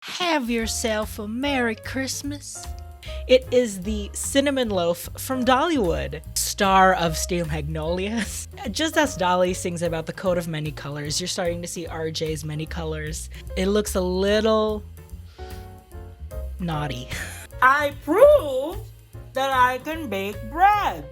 Have yourself a Merry Christmas. It is the cinnamon loaf from Dollywood, star of Steel Magnolias. Just as Dolly sings about the coat of many colors, you're starting to see RJ's many colors. It looks a little naughty. I proved that I can bake bread.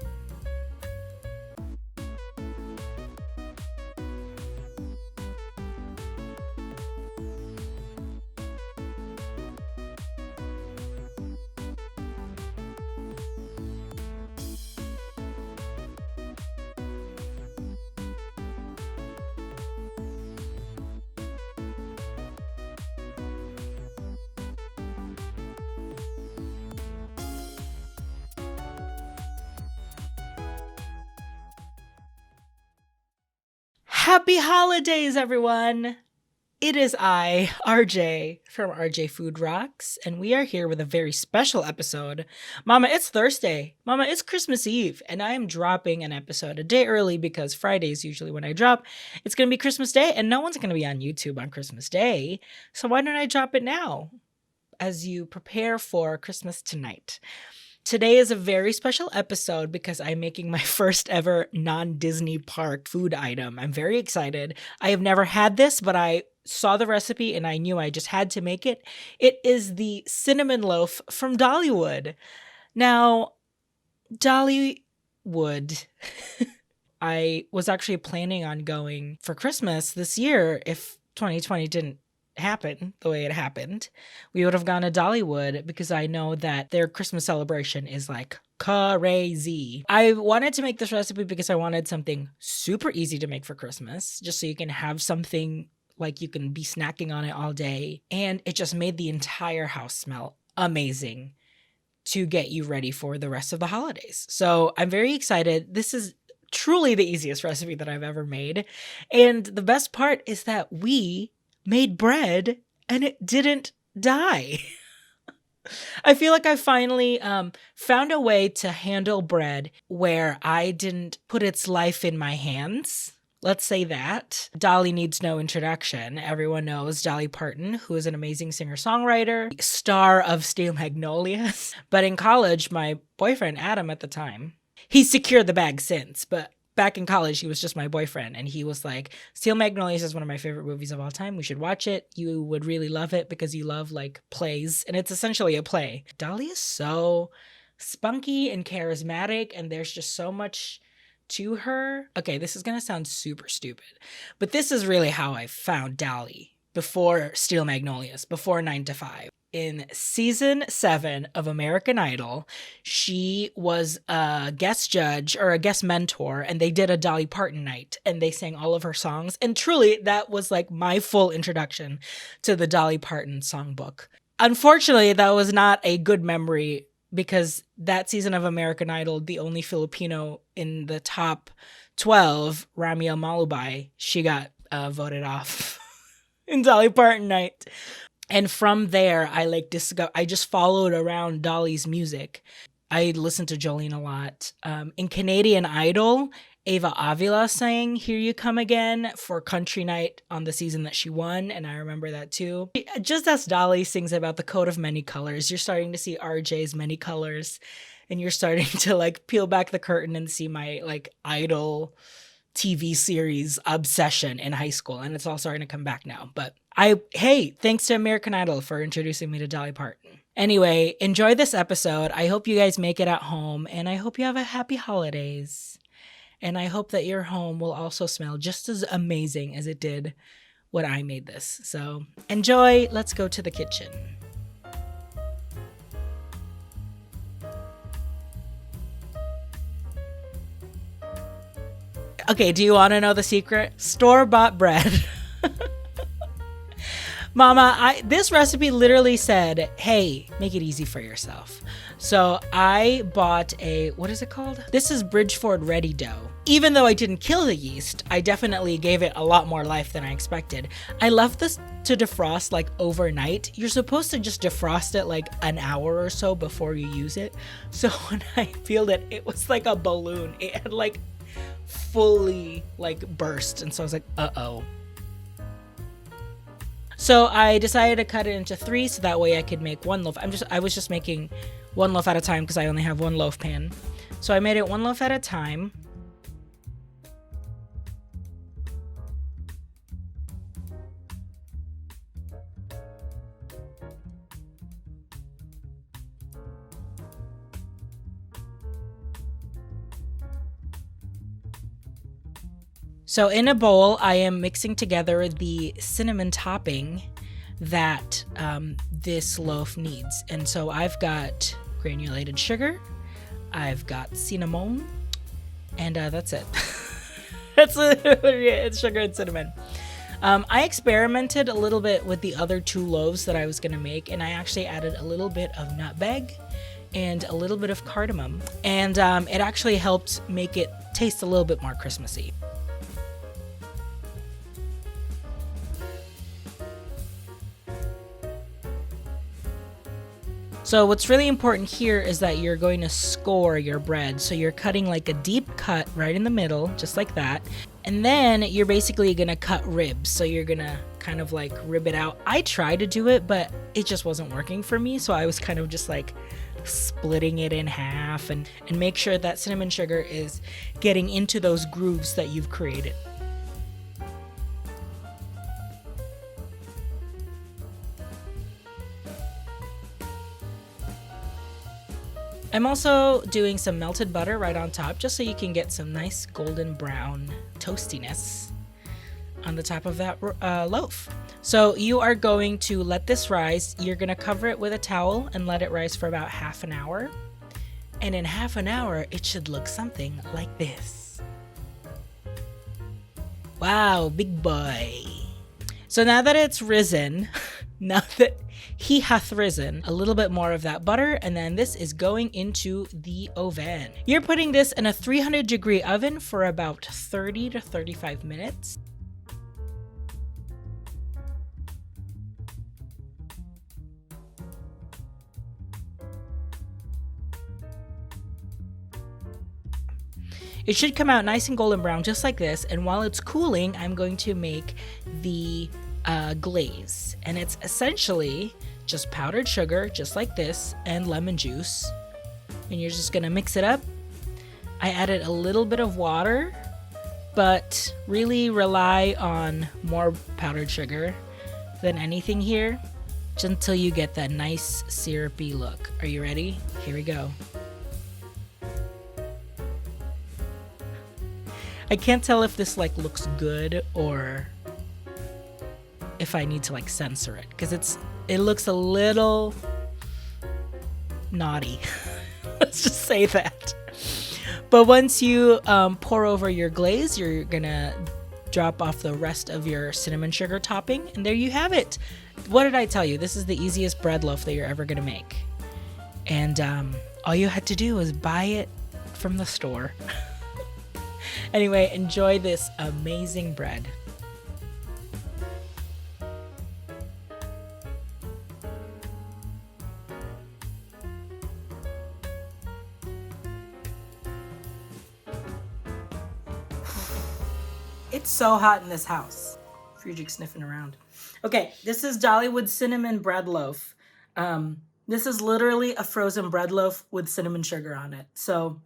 Happy holidays, everyone! It is I, RJ, from RJ Food Rocks, and we are here with a very special episode. Mama, it's Thursday. Mama, it's Christmas Eve, and I am dropping an episode a day early because Friday is usually when I drop. It's going to be Christmas Day, and no one's going to be on YouTube on Christmas Day, so why don't I drop it now as you prepare for Christmas tonight? Today is a very special episode because I'm making my first ever non-Disney park food item. I'm very excited. I have never had this, but I saw the recipe and I knew I just had to make it. It is the cinnamon loaf from Dollywood. Now, Dollywood, I was actually planning on going for Christmas this year if 2020 didn't happen the way it happened. We would have gone to Dollywood because I know that their Christmas celebration is like crazy. I wanted to make this recipe because I wanted something super easy to make for Christmas, just so you can have something like you can be snacking on it all day. And it just made the entire house smell amazing to get you ready for the rest of the holidays. So I'm very excited. This is truly the easiest recipe that I've ever made. And the best part is that we made bread and it didn't die. I feel like I finally found a way to handle bread where I didn't put its life in my hands. Let's say that. Dolly needs no introduction. Everyone knows Dolly Parton, who is an amazing singer-songwriter, star of Steel Magnolias. But in college, my boyfriend, Adam at the time, he's secured the bag since, but back in college, he was just my boyfriend, and he was like, Steel Magnolias is one of my favorite movies of all time. We should watch it. You would really love it because you love, like, plays, and it's essentially a play. Dolly is so spunky and charismatic, and there's just so much to her. Okay, this is gonna sound super stupid, but this is really how I found Dolly before Steel Magnolias, before 9 to 5. In season 7 of American Idol, she was a guest judge or a guest mentor, and they did a Dolly Parton night and they sang all of her songs. And truly, that was like my full introduction to the Dolly Parton songbook. Unfortunately, that was not a good memory because that season of American Idol, the only Filipino in the top 12, Ramiel Malubay, she got voted off in Dolly Parton night. And from there, I just followed around Dolly's music. I listened to Jolene a lot. In Canadian Idol, Ava Avila sang Here You Come Again for country night on the season that she won, and I remember that too. Just as Dolly sings about the coat of many colors, you're starting to see RJ's many colors, and you're starting to like peel back the curtain and see my like Idol TV series obsession in high school, and it's all starting to come back now. But hey, thanks to American Idol for introducing me to Dolly Parton. Anyway, enjoy this episode. I hope you guys make it at home, and I hope you have a happy holidays. And I hope that your home will also smell just as amazing as it did when I made this. So enjoy. Let's go to the kitchen. Okay, do you want to know the secret? Store-bought bread. Mama, this recipe literally said, hey, make it easy for yourself. So I bought what is it called? This is Bridgeford Ready Dough. Even though I didn't kill the yeast, I definitely gave it a lot more life than I expected. I left this to defrost like overnight. You're supposed to just defrost it like an hour or so before you use it. So when I peeled it, it was like a balloon. It had like fully like burst. And so I was like, uh-oh. So I decided to cut it into 3 so that way I could make 1 loaf. I was just making 1 loaf at a time because I only have 1 loaf pan. So I made it 1 loaf at a time. So in a bowl, I am mixing together the cinnamon topping that this loaf needs. And so I've got granulated sugar, I've got cinnamon, and that's it. That's it's sugar and cinnamon. I experimented a little bit with the other 2 loaves that I was gonna make, and I actually added a little bit of nutmeg and a little bit of cardamom, and it actually helped make it taste a little bit more Christmassy. So what's really important here is that you're going to score your bread. So you're cutting like a deep cut right in the middle, just like that. And then you're basically gonna cut ribs. So you're gonna kind of like rib it out. I tried to do it, but it just wasn't working for me. So I was kind of just like splitting it in half and make sure that cinnamon sugar is getting into those grooves that you've created. I'm also doing some melted butter right on top just so you can get some nice golden brown toastiness on the top of that loaf. So you are going to let this rise. You're going to cover it with a towel and let it rise for about half an hour. And in half an hour, it should look something like this. Wow, big boy. So now that it's risen, now that he hath risen, a little bit more of that butter, and then this is going into the oven. You're putting this in a 300-degree oven for about 30 to 35 minutes. It should come out nice and golden brown just like this, and while it's cooling, I'm going to make the glaze, and it's essentially just powdered sugar just like this and lemon juice, and you're just gonna mix it up. I added a little bit of water, but really rely on more powdered sugar than anything here, just until you get that nice syrupy look. Are you ready? Here we go. I can't tell if this like looks good or if I need to like censor it, because it looks a little naughty. Let's just say that. But once you pour over your glaze, you're gonna drop off the rest of your cinnamon sugar topping, and there you have it. What did I tell you? This is the easiest bread loaf that you're ever gonna make, and all you had to do was buy it from the store. Anyway, enjoy this amazing bread. It's so hot in this house. Friedrich sniffing around. Okay, this is Dollywood cinnamon bread loaf. This is literally a frozen bread loaf with cinnamon sugar on it. So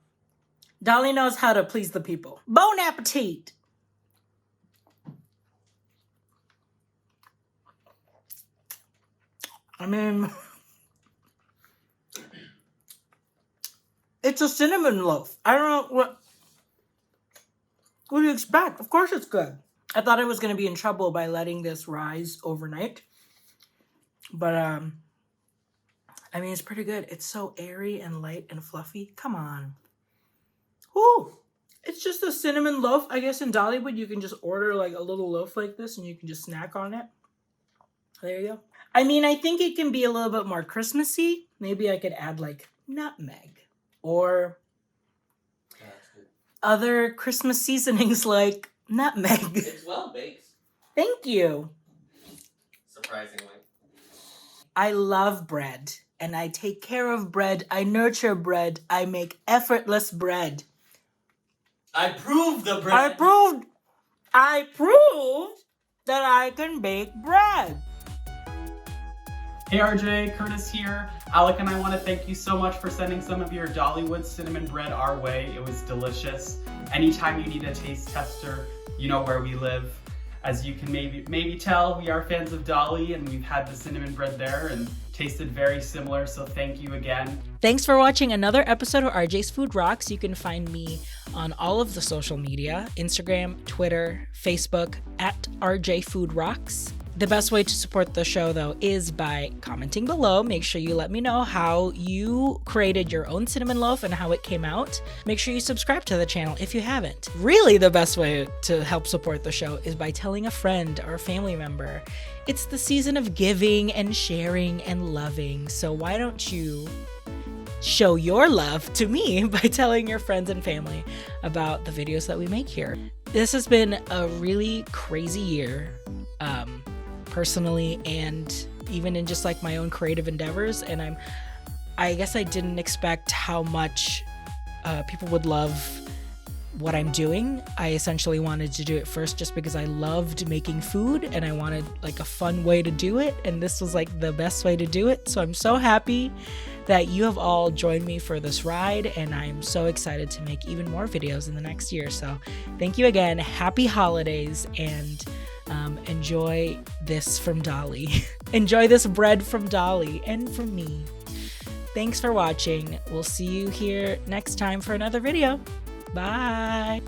Dolly knows how to please the people. Bon appetit! I mean, it's a cinnamon loaf. I don't know what do you expect? Of course it's good. I thought I was going to be in trouble by letting this rise overnight. But, I mean, it's pretty good. It's so airy and light and fluffy. Come on. Ooh, it's just a cinnamon loaf. I guess in Dollywood, you can just order like a little loaf like this and you can just snack on it. There you go. I mean, I think it can be a little bit more Christmassy. Maybe I could add like nutmeg or other Christmas seasonings like nutmeg. It's well baked. Thank you. Surprisingly. I love bread and I take care of bread. I nurture bread. I make effortless bread. I proved the bread. I proved that I can bake bread. Hey RJ, Curtis here. Alec and I want to thank you so much for sending some of your Dollywood cinnamon bread our way. It was delicious. Anytime you need a taste tester, you know where we live. As you can maybe tell, we are fans of Dolly, and we've had the cinnamon bread there and tasted very similar, so thank you again. Thanks for watching another episode of RJ's Food Rocks. You can find me on all of the social media, Instagram, Twitter, Facebook, at RJ Food Rocks. The best way to support the show, though, is by commenting below. Make sure you let me know how you created your own cinnamon loaf and how it came out. Make sure you subscribe to the channel if you haven't. Really, the best way to help support the show is by telling a friend or a family member. It's the season of giving and sharing and loving, so why don't you show your love to me by telling your friends and family about the videos that we make here. This has been a really crazy year. Personally, and even in just like my own creative endeavors, and I guess I didn't expect how much people would love what I'm doing. I essentially wanted to do it first just because I loved making food and I wanted like a fun way to do it, and this was like the best way to do it. So I'm so happy that you have all joined me for this ride, and I'm so excited to make even more videos in the next year. So thank you again, happy holidays, and enjoy this from Dolly. Enjoy this bread from Dolly and from me. Thanks for watching. We'll see you here next time for another video. Bye.